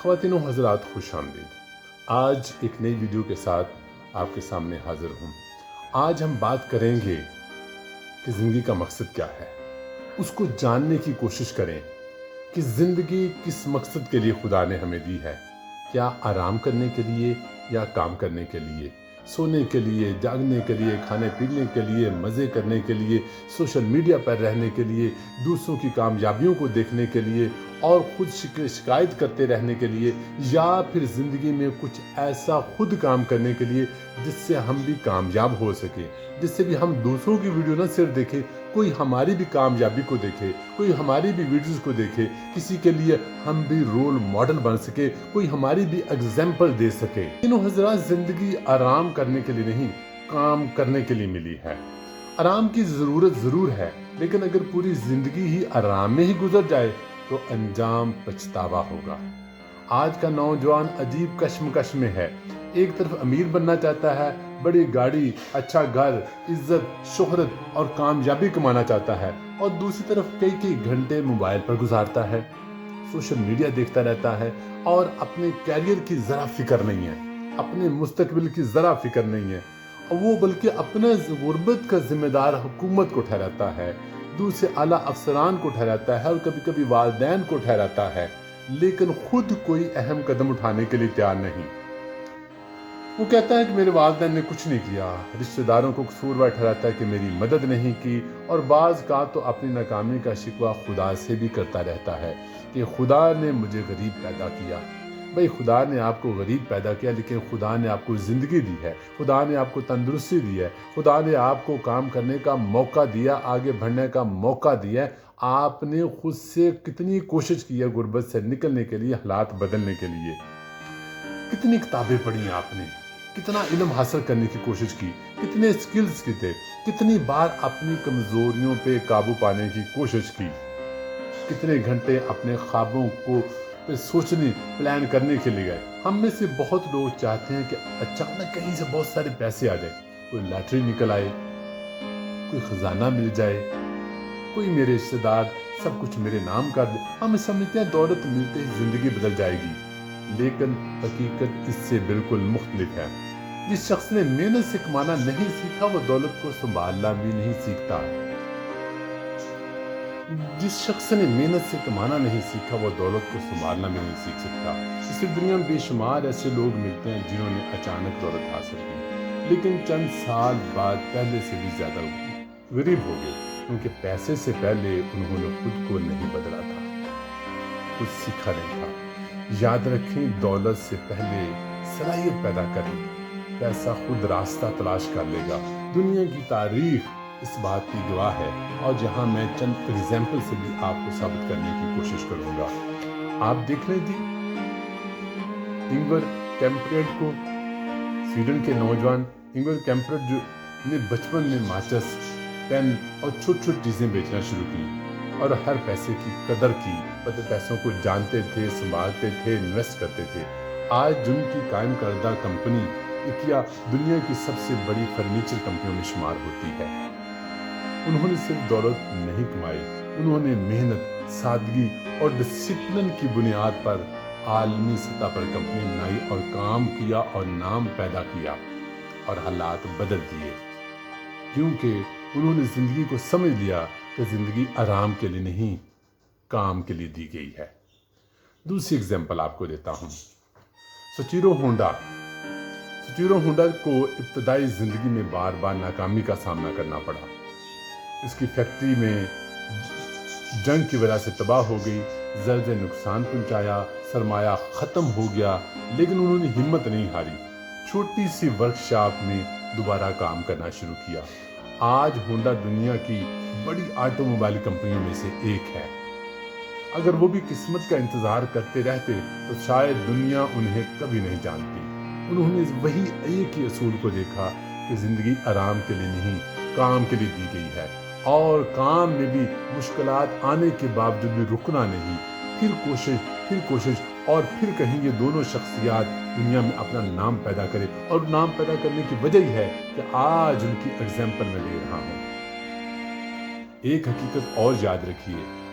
خواتین و حضرات خوش آمدید۔ آج ایک نئی ویڈیو کے ساتھ آپ کے سامنے حاضر ہوں۔ آج ہم بات کریں گے کہ زندگی کا مقصد کیا ہے، اس کو جاننے کی کوشش کریں کہ زندگی کس مقصد کے لیے خدا نے ہمیں دی ہے۔ کیا آرام کرنے کے لیے یا کام کرنے کے لیے، سونے کے لیے، جاگنے کے لیے، کھانے پینے کے لیے، مزے کرنے کے لیے، سوشل میڈیا پر رہنے کے لیے، دوسروں کی کامیابیوں کو دیکھنے کے لیے اور خود شکایت کرتے رہنے کے لیے، یا پھر زندگی میں کچھ ایسا خود کام کرنے کے لیے جس سے ہم بھی کامیاب ہو سکیں، جس سے بھی ہم دوسروں کی ویڈیو نہ صرف دیکھیں، کوئی ہماری بھی کامیابی کو دیکھے، کوئی ہماری بھی ویڈیوز کو دیکھے، کسی کے لیے ہم بھی رول ماڈل بن سکے، کوئی ہماری بھی اگزامپل دے سکے۔ انہوں حضرات، زندگی آرام کرنے کے لیے نہیں، کام کرنے کے لیے ملی ہے۔ آرام کی ضرورت ضرور ہے، لیکن اگر پوری زندگی ہی آرام میں ہی گزر جائے تو انجام پچھتاوا ہوگا۔ آج کا نوجوان عجیب کشمکش میں ہے۔ ایک طرف امیر بننا چاہتا ہے، بڑی گاڑی، اچھا گھر، عزت، شہرت اور کامیابی کمانا چاہتا ہے، اور دوسری طرف کئی گھنٹے موبائل پر گزارتا ہے، سوشل میڈیا دیکھتا رہتا ہے اور اپنے کیریئر کی ذرا فکر نہیں ہے، اپنے مستقبل کی ذرا فکر نہیں ہے۔ وہ بلکہ اپنے غربت کا ذمہ دار حکومت کو ٹھہراتا ہے، دوسرے اعلیٰ افسران کو ٹھہراتا ہے اور کبھی کبھی والدین کو ٹھہراتا ہے، لیکن خود کوئی اہم قدم اٹھانے کے لیے تیار نہیں۔ وہ کہتا ہے کہ میرے والدین نے کچھ نہیں کیا، رشتہ داروں کو قصوروار ٹھہراتا ہے کہ میری مدد نہیں کی، اور بعض کا تو اپنی ناکامی کا شکوہ خدا سے بھی کرتا رہتا ہے کہ خدا نے مجھے غریب پیدا کیا۔ بھئی، خدا نے آپ کو غریب پیدا کیا، لیکن خدا نے آپ کو زندگی دی ہے، خدا نے آپ کو تندرستی دی ہے، خدا نے آپ کو کام کرنے کا موقع دیا، آگے بڑھنے کا موقع دیا ہے۔ آپ نے خود سے کتنی کوشش کی ہے غربت سے نکلنے کے لیے، حالات بدلنے کے لیے؟ کتنی کتابیں پڑھی آپ نے، کتنا علم حاصل کرنے کی کوشش کی، کتنے سکلز کی تھے، کتنی بار اپنی کمزوریوں پہ قابو پانے کی کوشش کی، کتنے گھنٹے اپنے خوابوں کو سوچنے، پلان کرنے کے لیے گئے۔ ہم میں سے بہت لوگ چاہتے ہیں کہ اچانک کہیں سے بہت سارے پیسے آ جائیں، کوئی لاٹری نکل آئے، کوئی خزانہ مل جائے، کوئی میرے رشتہ دار سب کچھ میرے نام کر دے۔ ہم سمجھتے ہیں دولت ملتے ہی زندگی بدل جائے گی، لیکن حقیقت اس سے بالکل مختلف ہے۔ جس شخص نے محنت سے کمانا نہیں سیکھا، وہ دولت کو سنبھالنا بھی نہیں سیکھتا۔ جس شخص نے محنت سے کمانا نہیں سیکھا، وہ دولت کو سنبھالنا بھی نہیں سیکھ سکتا۔ اس دنیا میں بے شمار ایسے لوگ ملتے ہیں جنہوں نے اچانک دولت حاصل کی، لیکن چند سال بعد پہلے سے بھی زیادہ غریب ہو گئے، کیونکہ پیسے سے پہلے انہوں نے خود کو نہیں بدلا تھا، کچھ سیکھا نہیں تھا۔ یاد رکھیں، دولت سے پہلے صلاحیت پیدا کریں، پیسہ خود راستہ تلاش کر لے گا۔ دنیا کی تاریخ اس بات کی گواہ ہے، اور جہاں میں چند ایگزامپل سے بھی آپ کو ثابت کرنے کی کوشش کروں گا۔ آپ دیکھ رہے تھے انگر کیمپریڈ کو، سویڈن کے نوجوان انگر کیمپریڈ، جو نے بچپن میں ماچس، پین اور چھوٹی چیزیں بیچنا شروع کی اور ہر پیسے کی قدر کی، پیسوں کو جانتے تھے، سنبھالتے تھے، انویسٹ کرتے تھے۔ آج جن کی قائم کردہ کمپنی اکیا دنیا کی سب سے بڑی فرنیچر کمپنیوں میں شمار ہوتی ہے۔ انہوں نے صرف دولت نہیں کمائی، انہوں نے محنت، سادگی اور ڈسپلن کی بنیاد پر عالمی سطح پر کمپنی بنائی اور کام کیا اور نام پیدا کیا اور حالات بدل دیے، کیونکہ انہوں نے زندگی کو سمجھ لیا کہ زندگی آرام کے لیے نہیں، کام کے لیے دی گئی ہے۔ دوسری اگزامپل آپ کو دیتا ہوں، سچیرو ہونڈا کو ابتدائی زندگی میں بار بار ناکامی کا سامنا کرنا پڑا۔ اس کی فیکٹری میں جنگ کی وجہ سے تباہ ہو گئی، زرد نقصان پہنچایا، سرمایہ ختم ہو گیا، لیکن انہوں نے ہمت نہیں ہاری، چھوٹی سی ورکشاپ میں دوبارہ کام کرنا شروع کیا۔ آج ہونڈا دنیا کی بڑی آٹو موبائل کمپنیوں میں سے ایک ہے۔ اگر وہ بھی قسمت کا انتظار کرتے رہتے تو شاید دنیا انہیں کبھی نہیں جانتی۔ انہوں نے وہی ایک ہی اصول کو دیکھا کہ زندگی آرام کے لیے نہیں، کام کے لیے دی گئی ہے، اور کام میں بھی مشکلات آنے کے باوجود بھی رکنا نہیں، پھر کوشش اور پھر کہیں یہ دونوں شخصیات دنیا میں اپنا نام پیدا کرے، اور نام پیدا کرنے کی وجہ یہ ہے کہ آج ان کی ایگزامپل میں لے رہا ہوں۔ ایک حقیقت اور یاد رکھیے،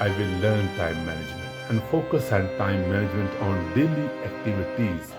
I will learn time management and focus on time management on daily activities.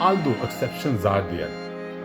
although exceptions are there।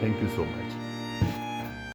Thank you so much.